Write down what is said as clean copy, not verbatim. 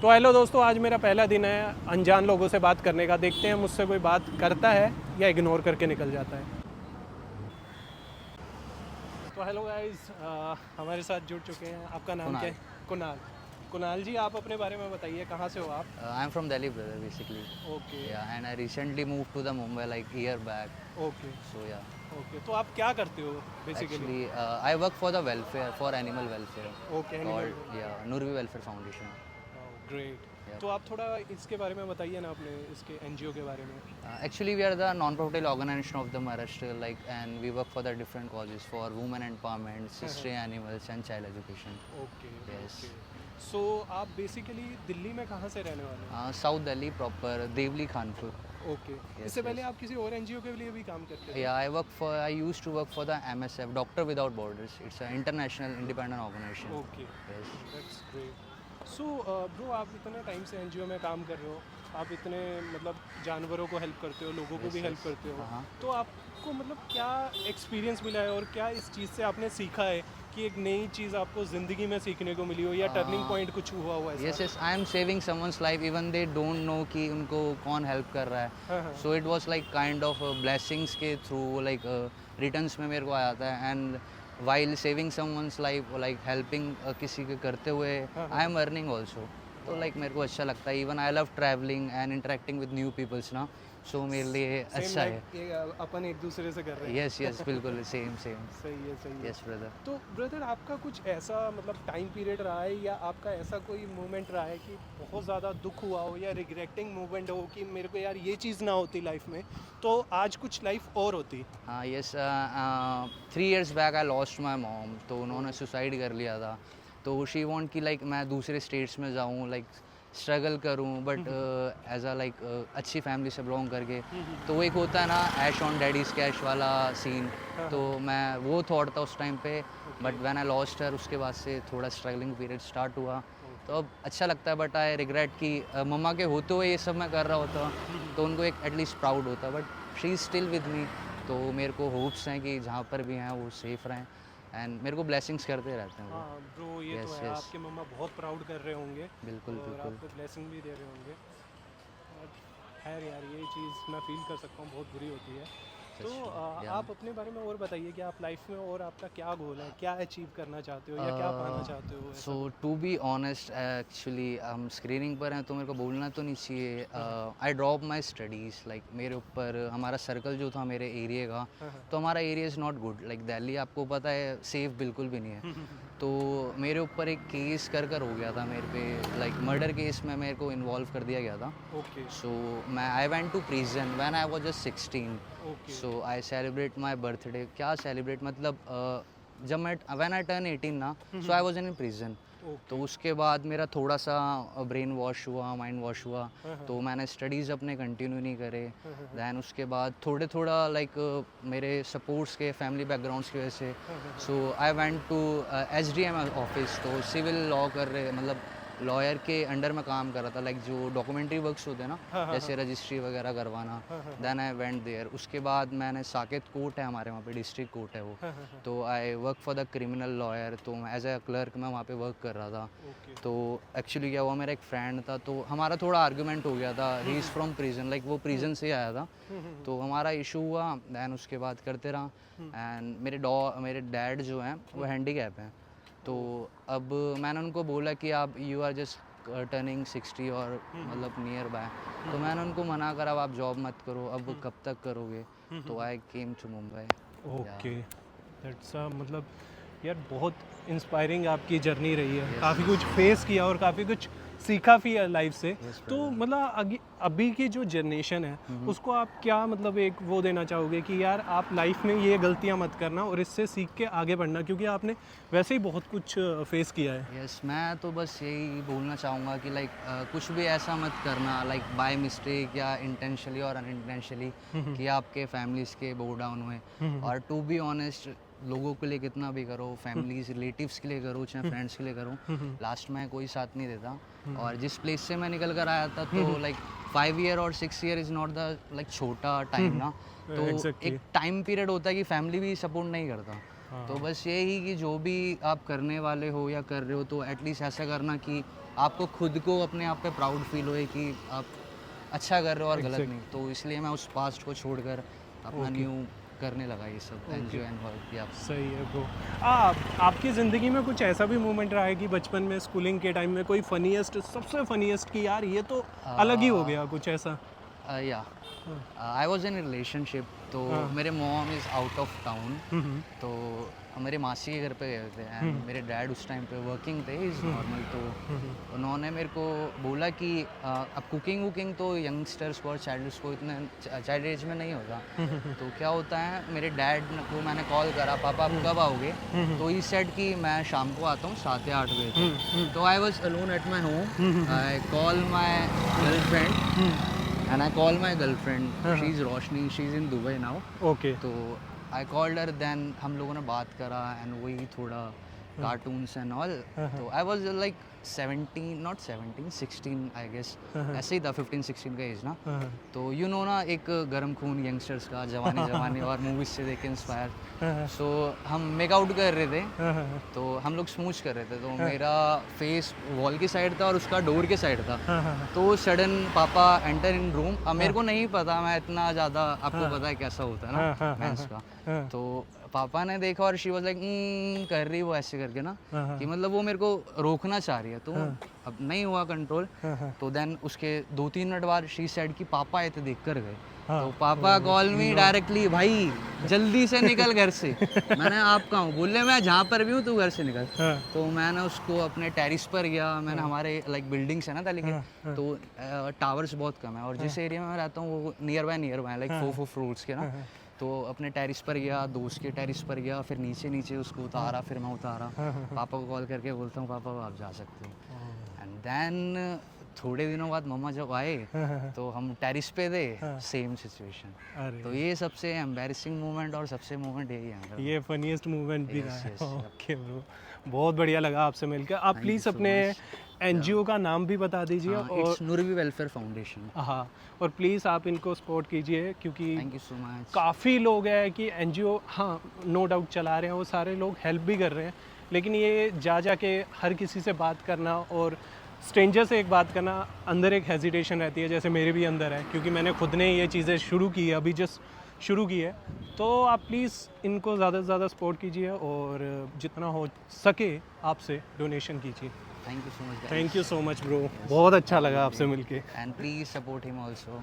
तो हेलो दोस्तों, आज मेरा पहला दिन है अनजान लोगों से बात करने का। देखते हैं मुझसे कोई बात करता है या इग्नोर करके निकल जाता है। तो हेलो गाइस, हमारे साथ जुड़ चुके हैं। आपका नाम क्या Kunal. है? कुणाल। कुणाल जी, आप अपने बारे में बताइए, कहाँ से हो आप? I'm from Delhi, brother, basically. Okay. Yeah, and I recently moved to the Mumbai like year back. Okay. So yeah, okay, तो आप क्या करते हो basically? actually I work for the welfare, for animal welfare, okay, animal. called Nurvi Welfare Foundation. Great. Yeah. तो आप थोड़ा इसके बारे में बताइए ना, अपने इसके एनजीओ के बारे में। Actually, we are the non-profit organization of the Maharashtra, like, and we work for the different causes for women empowerment, stray animals, and child education. Okay. Yes. ओके। सो आप बेसिकली दिल्ली में कहाँ से रहने वाले हैं? South Delhi proper, Devli Khanpur. Okay. Yes, इससे पहले yes. आप किसी और एनजीओ के लिए भी काम करते थे? Yeah, I used to work for the MSF, Doctor Without Borders. It's an international independent organization. Okay, Yes. That's great. So bro, आप इतने टाइम से एनजीओ में काम कर रहे हो, आप इतने मतलब जानवरों को हेल्प करते हो, लोगों को Yes, भी हेल्प yes. करते हो, हाँ. तो आपको मतलब क्या एक्सपीरियंस मिला है और क्या इस चीज़ से आपने सीखा है कि एक नई चीज़ आपको ज़िंदगी में सीखने को मिली हो, या टर्निंग पॉइंट कुछ हुआ हो ऐसा? Yes, yes. I am saving someone's life even they don't know कि उनको कौन help कर रहा है. हाँ हाँ। So it was like kind of blessings के through like returns में मेरे को आया था, and while saving someone's life like helping किसी के करते हुए हाँ, I am earning also. तो like मेरे को अच्छा लगता है. Even I love traveling and interacting with new peoples ना. So मेरे लिए सेम अच्छा है. लाइक अपन एक दूसरे से कर रहे हैं। Yes, yes, बिल्कुल same same. सही है, सही है। Yes, brother. तो ब्रदर, आपका कुछ ऐसा मतलब टाइम पीरियड रहा है, या आपका ऐसा कोई मोमेंट रहा है कि बहुत ज़्यादा दुख हुआ हो या रिग्रेटिंग मोमेंट हो कि मेरे को यार ये चीज़ ना होती लाइफ में तो आज कुछ लाइफ और होती? हाँ yes 3 years back I lost my mom. तो उन्होंने सुसाइड कर लिया था. तो शी वांट कि लाइक मैं दूसरे स्टेट्स में जाऊँ, लाइक स्ट्रगल करूँ, बट एज अ लाइक अच्छी फैमिली से बिलोंग करके. तो वो एक होता है ना ऐश ऑन डैडीज कैश वाला सीन. तो मैं वो थॉट था उस टाइम पे, but when I lost her उसके बाद से थोड़ा स्ट्रगलिंग पीरियड स्टार्ट हुआ. तो अब अच्छा लगता है, बट आई रिग्रेट कि मम्मा के होते हुए ये सब मैं कर रहा होता तो उनको एक एटलीस्ट प्राउड होता. But she is still with me. तो मेरे को होप्स हैं कि जहाँ पर भी हैं वो सेफ़ रहें, एंड मेरे को ब्लेसिंग्स करते रहते हैं वो. हाँ ब्रो, ये Yes, तो है। yes. आपके मम्मा बहुत प्राउड कर रहे होंगे बिल्कुल और बिल्कुल. आपको ब्लेसिंग भी दे रहे होंगे। और खैर यार, ये चीज़ मैं फील कर सकता हूँ, बहुत बुरी होती है। तो Yeah. आप अपने बारे में और बताइए कि आप लाइफ में और आपका क्या गोल है, क्या अचीव करना चाहते हो या क्या पाना चाहते हो ऐसा? सो टू बी ऑनेस्ट, एक्चुअली हम स्क्रीनिंग पर हैं तो मेरे को बोलना तो नहीं चाहिए. आई ड्रॉप माई स्टडीज़. लाइक मेरे ऊपर हमारा सर्कल जो था मेरे एरिया का, तो हमारा area is not good. Like Delhi आपको पता है सेफ़ बिल्कुल भी नहीं है. तो मेरे ऊपर एक केस कर हो गया था मेरे पे, लाइक मर्डर केस में मेरे को इन्वॉल्व कर दिया गया था. ओके। सो मैं I went to prison when I was just 16. Okay. So I celebrate my birthday. क्या सेलिब्रेट मतलब जब मैं व्हेन आई टर्न 18 ना, सो आई वाज इन प्रिजन. तो उसके बाद मेरा थोड़ा सा ब्रेन वॉश हुआ, माइंड वॉश हुआ. तो मैंने स्टडीज़ अपने कंटिन्यू नहीं करे. दैन उसके बाद थोड़ा लाइक मेरे सपोर्ट्स के फैमिली बैकग्राउंड्स की वजह से, so I went to SDM office. तो सिविल लॉ कर रहे, मतलब लॉयर के अंडर में काम कर रहा था, लाइक जो डॉक्यूमेंट्री वर्क्स होते हैं ना, जैसे रजिस्ट्री वगैरह करवाना. Then I went there. उसके बाद मैंने साकेत कोर्ट है हमारे वहाँ पे, डिस्ट्रिक्ट कोर्ट है वो. तो I work for the criminal lawyer. तो एज ए क्लर्क मैं वहाँ पे वर्क कर रहा था. तो एक्चुअली क्या हुआ, मेरा एक फ्रेंड था, तो हमारा थोड़ा आर्गूमेंट हो गया था. He is from prison, like वो प्रिजन से आया था. तो हमारा इशू हुआ. दैन उसके बाद करते रहा. एंड मेरे डैड जो हैं वो हैंडीकैप हैं. तो अब मैंने उनको बोला कि आप यू आर जस्ट टर्निंग 60 और मतलब नियर बाय. तो मैंने उनको मना करा, अब आप जॉब मत करो, अब कब तक करोगे. तो I came to Mumbai. Okay, that's मतलब यार बहुत इंस्पायरिंग आपकी जर्नी रही है. काफ़ी कुछ फेस किया और काफ़ी कुछ सीखा भी है लाइफ से. तो मतलब अभी की जो जनरेशन है उसको आप क्या मतलब एक वो देना चाहोगे कि यार आप लाइफ में ये गलतियां मत करना और इससे सीख के आगे बढ़ना, क्योंकि आपने वैसे ही बहुत कुछ फेस किया है. यस, मैं तो बस यही बोलना चाहूँगा कि लाइक कुछ भी ऐसा मत करना लाइक बाय मिस्टेक या इंटेंशनली और अनइंटेंशनली कि आपके फैमिलीज़ के बो डाउन हुए. और टू बी ऑनेस्ट, लोगों के लिए कितना भी करो, फैमिलीज रिलेटिव्स के लिए करो चाहे फ्रेंड्स के लिए करो, लास्ट में कोई साथ नहीं देता. और जिस प्लेस से मैं निकल कर आया था, तो लाइक 5 year और 6 year is not the like छोटा टाइम ना. तो एक टाइम पीरियड होता है कि फैमिली भी सपोर्ट नहीं करता. तो बस यही कि जो भी आप करने वाले हो या कर रहे हो, तो एटलीस्ट ऐसा करना कि आपको खुद को अपने आप पे प्राउड फील होए कि आप अच्छा कर रहे हो और गलत नहीं। तो इसलिए मैं उस पास्ट को छोड़कर अपना न्यू करने लगा ये सब एनजीओ एंड वर्क। या सही है ब्रो। आपकी ज़िंदगी में कुछ ऐसा भी मोमेंट रहा है कि बचपन में स्कूलिंग के टाइम में कोई फनीएस्ट, सबसे फनीएस्ट कि यार ये तो अलग ही हो गया कुछ ऐसा? या आई वॉज इन रिलेशनशिप। तो मेरे mom is out of town, तो मेरे मासी के घर पे गए थे एंड मेरे डैड उस टाइम पे वर्किंग थे इज़ नॉर्मल। तो उन्होंने मेरे को बोला कि अब कुकिंग वुकिंग तो यंगस्टर्स को और चाइल्ड्स को इतना चाइल्ड एज में नहीं होता। तो क्या होता है, मेरे डैड को मैंने कॉल करा, पापा आप कब आओगे? तो ही सेड कि मैं शाम को आता हूँ 7 या 8 बजे। तो I was alone at my home, I call my girlfriend and I call my girlfriend. She's Roshni. She's in Dubai now. Okay. तो I called her. Then हम लोगों ने बात करा and वही थोड़ा cartoons and all. तो I was like 17, not 17, 16 I guess. ऐसे ही था 15-16 का एज ना। तो you know ना, एक गर्म खून यंगस्टर्स का, जवानी जवानी और मूवीज से देख के इंस्पायर। सो हम मेकआउट कर रहे थे, तो हम लोग स्मूच कर रहे थे। तो मेरा फेस वॉल की साइड था और उसका डोर के साइड था। तो सडन पापा एंटर इन रूम। अब मेरे को नहीं पता, मैं इतना ज़्यादा, आपको पता है कैसा होता है ना मेंस का। तो पापा ने देखा और शी वाज लाइक कर रही वो ऐसे करके ना, कि मतलब वो मेरे को रोकना चाह रही है। तो अब नहीं हुआ कंट्रोल। तो देन उसके 2-3 मिनट बाद शी सेड कि पापा आए थे, देख कर गए। तो पापा कॉल मी डायरेक्टली, भाई जल्दी से निकल घर से। मैंने आप कहाँ हूँ? बोले मैं जहाँ पर भी हूँ तू घर से निकल। तो मैंने उसको अपने टेरिस पर गया। मैंने हमारे लाइक बिल्डिंग्स है ना दिल्ली के, तो टावर्स बहुत कम है और जिस एरिया में मैं रहता हूँ वो नियर बाय लाइक 4 फ्लोर्स के ना। तो अपने टेरिस पर गया, दोस्त के टेरिस पर गया, फिर नीचे उसको उतारा, फिर मैं उतारा। पापा को कॉल करके बोलता हूँ पापा आप जा सकते हो। एंड देन थोड़े दिनों बाद मम्मा जब आए तो हम टेरिस पे थे, सेम सिचुएशन। तो ये सबसे एम्बैरेसिंग मोमेंट और सबसे मोमेंट यही है। ये फनीएस्ट मोमेंट भी रहा है। ओके ब्रो, बहुत बढ़िया लगा आपसे मिलकर। आप प्लीज़ अपने एनजीओ का नाम भी बता दीजिए। और नुरवी वेलफेयर फाउंडेशन। हाँ, और प्लीज़ आप इनको सपोर्ट कीजिए क्योंकि थैंक यू सो मच। काफ़ी लोग हैं कि एनजीओ हाँ नो डाउट चला रहे हैं, वो सारे लोग हेल्प भी कर रहे हैं, लेकिन ये जाके हर किसी से बात करना और स्ट्रेंजर से एक बात करना, अंदर एक हेजिटेशन रहती है, जैसे मेरे भी अंदर है, क्योंकि मैंने खुद ने ये चीज़ें शुरू की है, अभी जस्ट शुरू की है। तो आप प्लीज़ इनको ज़्यादा से ज़्यादा सपोर्ट कीजिए और जितना हो सके आपसे डोनेशन कीजिए। Thank you so much. Thank you so much bro, बहुत अच्छा लगा आपसे मिलके। And please support him also.